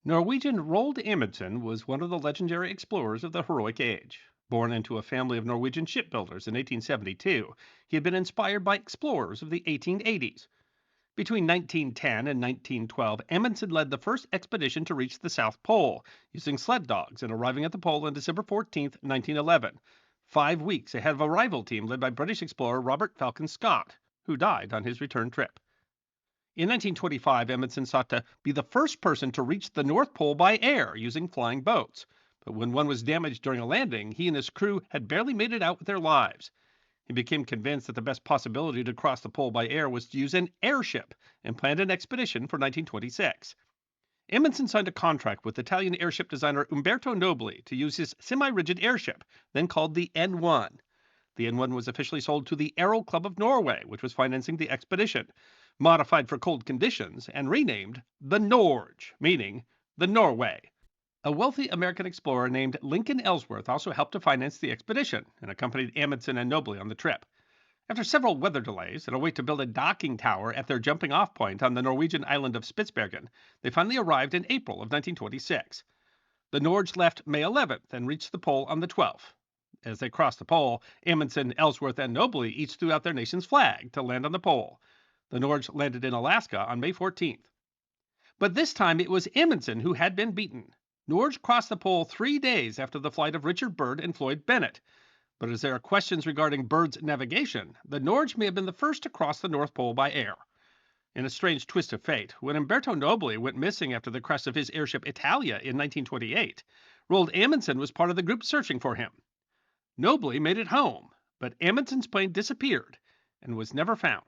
Norwegian Roald Amundsen was one of the legendary explorers of the heroic age. Born into a family of Norwegian shipbuilders in 1872, he had been inspired by explorers of the 1880s. Between 1910 and 1912, Amundsen led the first expedition to reach the South Pole, using sled dogs and arriving at the pole on December 14th, 1911, 5 weeks ahead of a rival team led by British explorer Robert Falcon Scott, who died on his return trip. In 1925, Amundsen sought to be the first person to reach the North Pole by air using flying boats. But when one was damaged during a landing, he and his crew had barely made it out with their lives. He became convinced that the best possibility to cross the pole by air was to use an airship and planned an expedition for 1926. Amundsen signed a contract with Italian airship designer Umberto Nobili to use his semi-rigid airship, then called the N1. The N1 was officially sold to the Aero Club of Norway, which was financing the expedition, modified for cold conditions and renamed the Norge, meaning the Norway. A wealthy American explorer named Lincoln Ellsworth also helped to finance the expedition and accompanied Amundsen and Nobly on the trip. After several weather delays and a wait to build a docking tower at their jumping off point on the Norwegian island of Spitsbergen, they finally arrived in April of 1926. The Norge left May 11th and reached the pole on the 12th. As they crossed the pole, Amundsen, Ellsworth, and Nobly each threw out their nation's flag to land on the pole. The Norge landed in Alaska on May 14th. But this time it was Amundsen who had been beaten. Norge crossed the pole 3 days after the flight of Richard Byrd and Floyd Bennett. But as there are questions regarding Byrd's navigation, the Norge may have been the first to cross the North Pole by air. In a strange twist of fate, when Umberto Nobili went missing after the crash of his airship Italia in 1928, Roald Amundsen was part of the group searching for him. Nobili made it home, but Amundsen's plane disappeared and was never found.